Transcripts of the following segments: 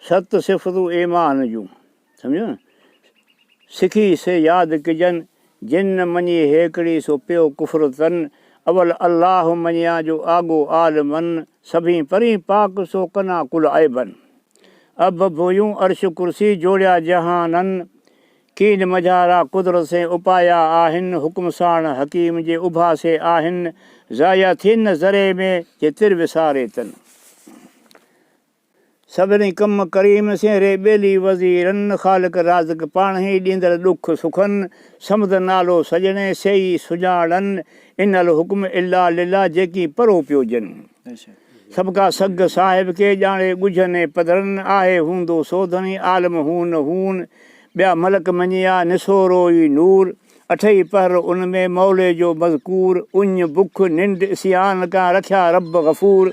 सत सिफ़तूं ईमान जूं, सम्झो न। सिखी से यादि कजनि जिन न मञी हेकड़ी सो पियो कुफ़्र तन। अवल अलाह मञिया जो आगो आलमन, सभी परी पाक सो कना कुल ऐबन। अब भुयूं अर्श कुर्सी जोड़िया जहाननि, कीन मझारा कुदरत से उपाया आहिनि। हुकुम साण हकीम जे उभा से आहिनि, ज़ाया थियनि ज़रे में जे तिर विसारे तन। सभिनी कम करीम से रे ॿेली वज़ीरनि, ख़ालिक राज़िक पाण ई ॾींदड़ ॾुख सुखनि। समद नालो सजणे सही सुञाणनि, इनल हुकुम इल्ला लिल्ला जेकी परो पियो ॼनि। सबका सग साहिब खे ॼाणे ॻुझनि पधरनि, आहे हूंदो सोधनी आलम हून हून। ॿिया मलक मञिया निसोरो ई नूर, अठई पहर उन में मौले जो मज़कूर। उञ बुख निंड इसियान का रखिया रब गफ़ूर,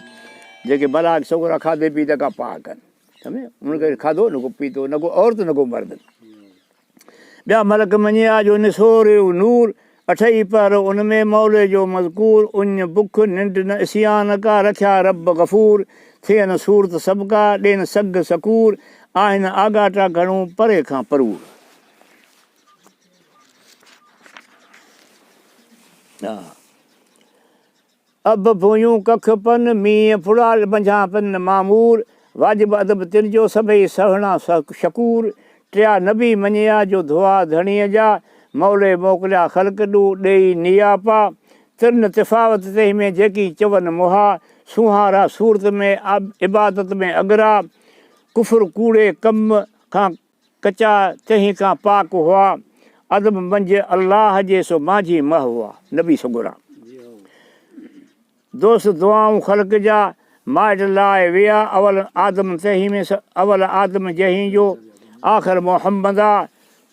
जेके भला छोकिरा खाधे पीते खां पाक आहिनि, सम्झे। उनखे खाधो न को पीतो, न को औरत न को मर्द। ॿिया मलक मञिया जो निसोरो नूर, अठई पहर उन में मौले जो मज़कूर। उञ बुख निंड न इसियान का रखिया रब गफ़ूर, थियनि सूरत सबका ॾियनि सग सकूर। आहिनि आगाटा घणो परे खां परूर। हा अब भुयूं कख पन मींहं फुड़ाल मंझां पन मामूर। वाजिब अदब तिन जो सभई सहणा शकूर। टिया नबी मञिया जो दुआ धणीअ जा, मौले मोकिलिया ख़ल्क़ ॾू ॾेई नियापा। तिरन तिफ़ावत तंहिं में जेकी चवनि मुहा, सुहारा सूरत में इबादत में अगरा। कुफुर कूड़े कम खां कचा तंहिं खां पाक हुआ, अदब मंझि अलाह जे सो माझी मह हुआ। नबी सगुरा दोस्त दुआऊं ख़ल्क़ जा माइट लाइ विया। अवल आदम तंहिं में अवल आदम जंहिं जो आख़िर मोहम्मद आ,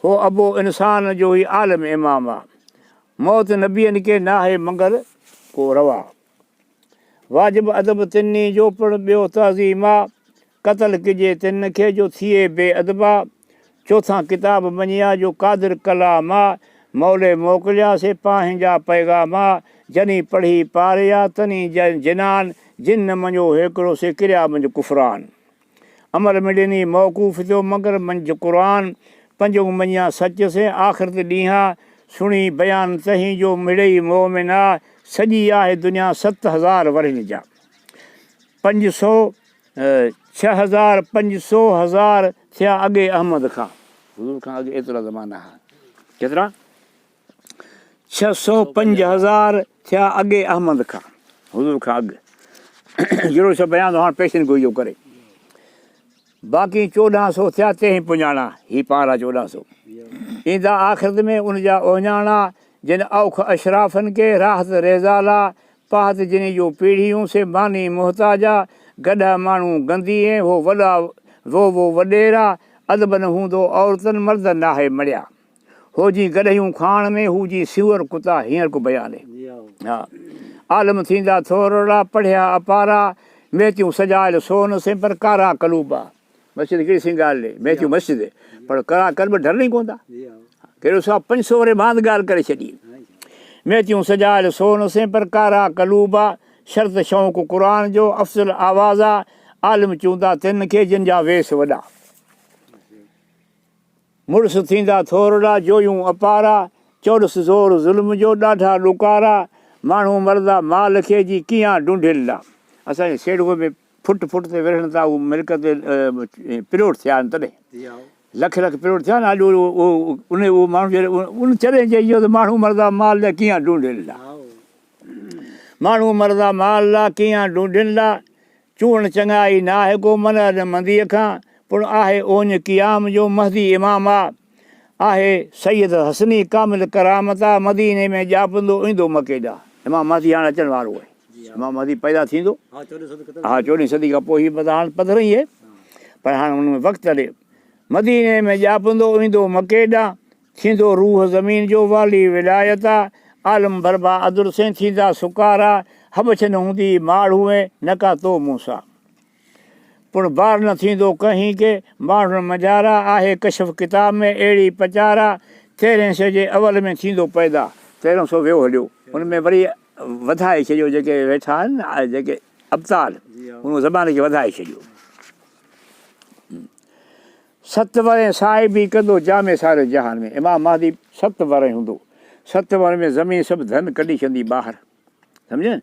हो अबो इंसान जो ई आलम इमाम आ। मौत नबियनि खे नाहे मगर को रवा। वाजिब अदब तिनी जो पिणु ॿियो तज़ीम आ, क़तल कजे तिन खे जो थिए बेअदबा। चोथां किताब मञिया जो कादिर कलाम आ, मौले मोकिलिया से पंहिंजा पैगामा। जनी पढ़ी पारिया तनी जिनान, जिन न मञो हिकिड़ो से किरिया मंझि कुफ़रान। अमल में ॾिनी मौक़ूफ़ थियो मगर मंझि क़ुरान, पंजो मञिया सच से आख़िरत ॾींहं। सुणी बयान तहीं जो मिड़ई मोमिन आ, सॼी आहे दुनिया 7,000 वरनि जा। 500 6,000 500,000 थिया अॻे अहमद खां, हुज़ूर खां अॻे एतिरा ज़माना हुआ। केतिरा? 605,000 थिया अॻे अहमद खां, हुज़ूर खां अॻु। जहिड़ो सभु बयानु हाणे पेशनि गोई जो करे। बाक़ी 1400 थिया तंहिं पुञाणा, ही पारा 1400 ईंदा आख़िरत में उनजा ओञाणा। जिन औख अशराफ़नि खे राहत रेज़ाला, पाहत जिन जो पीढ़ियूं से मानी मुहताजा। गॾा माण्हू गंदीअ हो वॾा वो वॾेरा, अदब न हूंदो औरतनि मर्द नाहे मड़िया। हो जी गॾहियूं खाण में हू जी सिवर कुता, हींअर को बयान आहे। हा आलम थींदा थोरड़ा पढ़िया अपारा, मेथियूं सजायल सोन से पर कारा कलूबा। मस्जिद कहिड़ी सिंगार मेथियूं मस्जिद पर कारा कलब डर ई कोन था। कहिड़ो सा 500 वरे बांध ॻाल्हि करे छॾी। मेथियूं सजायल सोन से पर कारा कलूबा, शर्त शौक़ु क़ुर जो अफ़ज़ल आवाज़ा। आलिम चूंदा तिन खे जिन जा वेस वॾा, मुड़ुस थींदा थोरड़ा जोयूं अपारा। चौॾस ज़ोर ज़ुल्म जो ॾाढा ॾुकारा, माण्हू मर्दा माल खे जी कीअं ढूंढिला। असांजे सेड़ूअ में फुट ते विढ़नि था, उहो मिल्क ते पिरोट थिया आहिनि तॾहिं लख पिरोट थिया न। अॼु उहो माण्हू जॾहिं उन चढ़े चई वियो त माण्हू मर्दा माल लाइ कीअं ढूंढिला। माण्हू मर्दा माल लाइ कीअं ढूंढिला। चूअण चङाई न आहे को मन न मंदीअ खां, पुण आहे ओन क़ियाम जो महदी इमाम आहे। सैयद हसनी कामिल करामत आहे, मदीने में ॼापंदो ईंदो मकेॾा। इमाम महदी हाणे अचण वारो आहे। इमाम महदी पैदा थींदो, हा 14वीं सदी खां पोइ। ही हाणे पधर ई आहे, पर हाणे हुन में वक़्तु हले। मदीने में ॼापंदो ईंदो मकेॾा, थींदो रूह ज़मीन जो वाली विलायत आहे। आलम बरबा अदुर से थींदा सुकारा, हबछ न हूंदी माण्हूअ न का तो मूंसां। पुण बार न थींदो कंहिं खे माण्हुनि मज़ारा, आहे कशफ किताब में अहिड़ी पचारा। 1300 जे अवल में थींदो पैदा, 1300 वियो हलियो, हुन में वरी वधाए छॾियो। जेके वेठा आहिनि न जेके अबताल, हुन ज़माने खे वधाए छॾियो। 7 वरे साहिब बि कंदो जामे सारे जहान में। इमाम महदी 7 वरे हूंदो। 7 वरे में ज़मीन सभु धन कढी छॾंदी ॿाहिरि, सम्झे।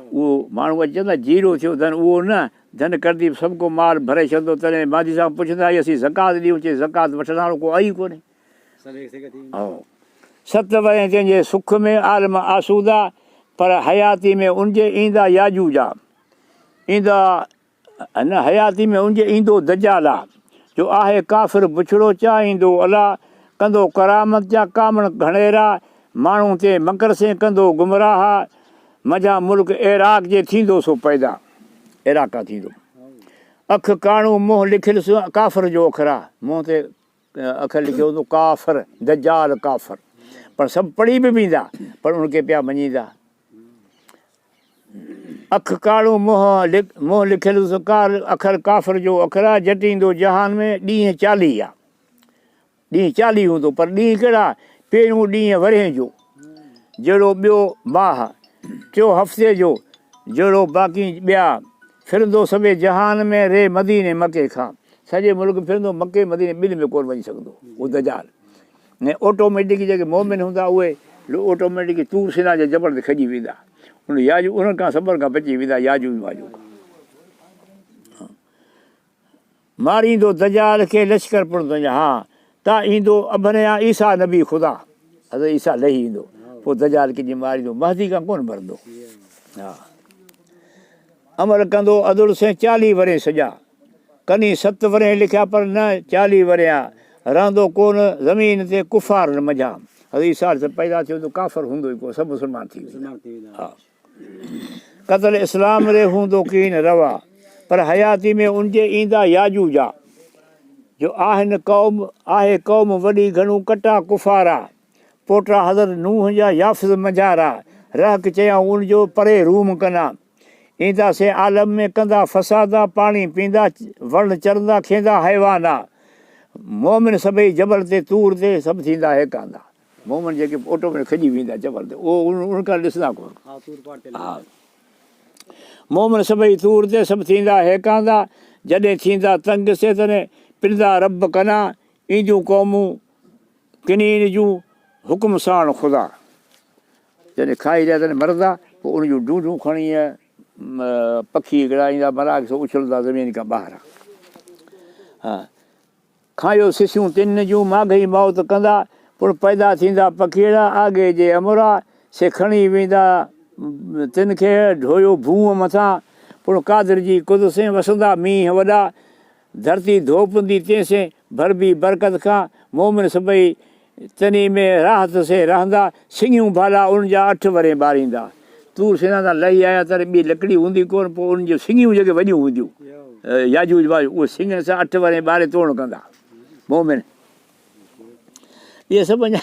उहो माण्हू अची चवंदा जीरो थियो धन, उहो न, धन कढंदी सभु को माल भरे छॾंदो। तॾहिं महदी साहिब पुछंदा असीं ज़कात ॾियूं, चए ज़कात वठण वारो को आई कोन्हे। 7 वरे जंहिंजे सुख में आलम आसूदा, पर हयाती में उनजे ईंदा याजूजा, ईंदा न हयाती में उनजे ईंदो दजाला, जो आहे काफ़िर बुछड़ो चाहींदो अला, कंदो करामत जा कामण घणेरा, माण्हू ते मकर से कंदो गुमराह, मजा मुल्क इराक जे थींदो सो पैदा, इराका थींदो। अख काणू मुंहुं लिखियलु काफ़िर जो अखरा, मुंहं ते अखर लिखियो हूंदो काफ़िर, दजाल काफ़िर, पर सभु पढ़ी बि वेंदा, पर उनखे पिया मञींदा। अख काणू मुंहुं लिखियलु अखर काफ़िर जो अखरा, जटींदो जहान में ॾींहं 40 आहे, ॾींहुं 40 हूंदो, पर ॾींहुं कहिड़ा, पहिरियों ॾींहुं वरे जो जहिड़ो, ॿियो माह, टियों हफ़्ते जो जहिड़ो बाक़ी ॿिया, फिरंदो सभे जहान में रे मदीने मके खां, सॼे मुल्क फिरंदो, मके मदीने ॿिनि में कोन वञी सघंदो उहो दजाल। ऐं ऑटोमेटिक जेके मोमिन हूंदा उहे ऑटोमेटिक तूर सिना जे जबल ते खॼी वेंदा, उन याजू उन्हनि खां सबर खां बची वेंदा, याजू वाजू मारींदो दजाल खे लश्कर पिणु तुंहिंजा। हा ता ईंदो अबनया ईसा नबी ख़ुदा, हज़रत ईसा लही ईंदो, पोइ दजाल कंहिंजी मारींदो, महदी खां कोन मरंदो। हा अमल कंदो अदुल से 40 वरे सॼा, कनी 7 वरे लिखिया पर न 40 वरिया, रहंदो कोन ज़मीन ते कुफ़ार न मझा। हज़रत ईसा पैदा थियो त काफ़िर हूंदो ई कोन, सभु मुस्लमान थी वेंदा। हा क़तल इस्लाम रे हूंदो कीन रवा, पर हयाती में उनजे ईंदा याजूजा, जो आहिनि क़ौम, आहे क़ौम वॾी घणो कटा कुफ़ारा, पोटा हज़रत नूह जा याफ़िज़ मझारा, रहक चयाऊं उनजो परे रूम कना, ईंदा से आलम में कंदा फसादा, पाणी पींदा वण चरंदा खेंदा हैवाना, मोमिन सभई जबल ते तूर ते सभु थींदा हेकांदा, मोमिन जेके ऑटो में खॼी वेंदा जबल ते, उहो उनखां ॾिसंदा कोन। हा मोमिन सभई तूर ते सभु थींदा हेकांदा, जॾहिं थींदा तंग से तॾहिं पिंदा रब कना, ईंदियूं क़ौमूं किनीन जूं हुकुम साण ख़ुदा, जॾहिं खाई रहिया तॾहिं मरंदा, पोइ उन जूं ढूंढूं खणी पखी हिकिड़ा ईंदा मराक सां उछलंदा ज़मीन खां ॿाहिरां। हा खायो सिसियूं 3 जूं माघई मौत कंदा, पुण पैदा थींदा पखीड़ा, आगे जे अमुरा से खणी वेंदा 3 खे ढोयो भूअं मथां, पुण कादिर जी कुदसे वसंदा मींहं वॾा, धरती धोपंदी तंहिंसे भरबी बरकत खां, मोमिन सभई तनी में राहत से रहंदा, सिंगियूं भाला उनजा 8 वरे ॿारींदा। तूर सेना सां लही आया त ॿी लकड़ी हूंदी कोन, पोइ उनजूं सिंगियूं जेके वॾियूं हूंदियूं याजूज वाजूज, उहे सिंगनि सां 8 वरे ॿारे तोड़ कंदा मोमिन। इहे सभु अञा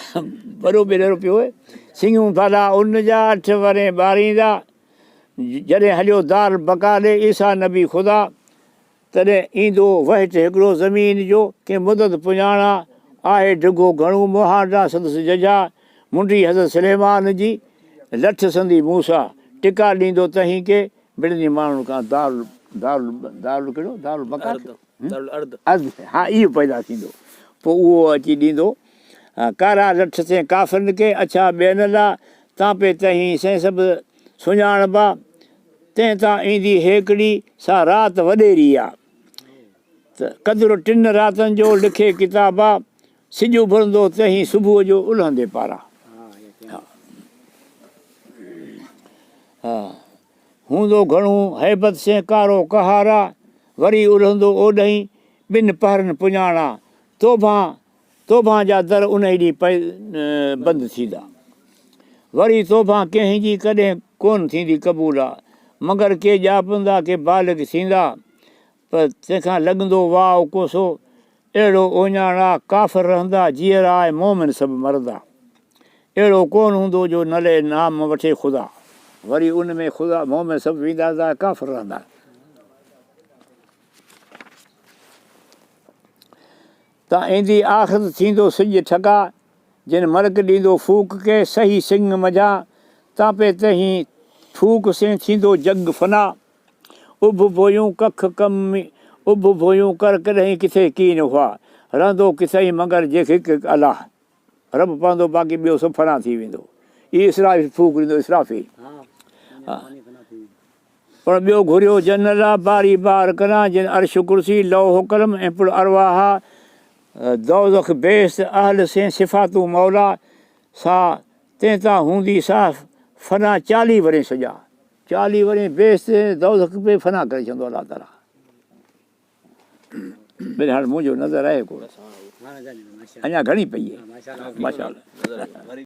वॾो ॿेॾो पियो आहे। सिंगियूं भाला उनजा 8 वरे ॿारींदा, जॾहिं हलियो दार बकाले ईसा नबी ख़ुदा, तॾहिं ईंदो वहिट हिकिड़ो ज़मीन जो, कंहिं मुदत पुञाणा, आहे ढिघो घणो मुहारा संदसि जजा, मुंडी हज़रत सुलेमान जी लठ संदी मूसा, टिका ॾींदो तहीं के ॿिड़नि माण्हुनि खां दारुल दारुल दारुल कहिड़ो दारुल बका अर्ध, हा इहो पैदा थींदो, पोइ उहो अची ॾींदो कारा लठ से काफ़िरनि खे, अच्छा ॿियनि लाइ तां पे तहीं से सभु सुञाणबा, तंहिं तां ईंदी हेकड़ी सा राति वॾेरी आहे, त क़दुरु 3 रातनि जो लिखे किताबा, सिॼ उभरंदो तहीं सुबुह जो उलहंदे पारां। हा हूंदो घणो हैबत से कारो कहारा, वरी उलहंदो ओॾहीं 2 पहरनि पुञाणा, तोभां जा दर उन ॾींहुं बंदि थींदा, वरी तोभां कंहिंजी कॾहिं कोन थींदी क़बूल आहे, मगर के ॼापंदा के बालिग थींदा, पर तंहिंखां लॻंदो वाह कोसो, अहिड़ो ओञाणा काफ़िर रहंदा, जीअर आहे मोमिन सभु मरंदा, अहिड़ो कोन हूंदो जो नले नाम वठे ख़ुदा, वरी उन में ख़ुदा मोमिन सभु वेंदा, काफ़िर रहंदा। तां ईंदी आख़िर थींदो सिॼ ठका, जिन मर्क ॾींदो फूक के सही सिंग मझा, तां पे तहीं फूक से थींदो जग फना, उभ बोयूं कख कम उभ बोयूं कर कॾहिं किथे कीन हुआ, रहंदो किसाई मगर जंहिंखे हिकु अलाह रब पवंदो बाक़ी ॿियो सभु फना थी वेंदो इहो इसराफ़ी फूक ॾींदो इसराफ़ी पर ॿियो घुरियो जनला बारी बार करां जिन अर्श कुर्सी लौह कलम ऐं पुर अरवाह दौज़ख बेस अहल से सिफ़ातूं मौला सा तंहिं तां हूंदी साफ़ फना 40 वरे सॼा 40 वरे बेस दौज़ख पे फना करे छॾंदो अलाह ताला भले हाणे मुंहिंजो नज़र आहे को अञा घणी पई आहे माशाअल्लाह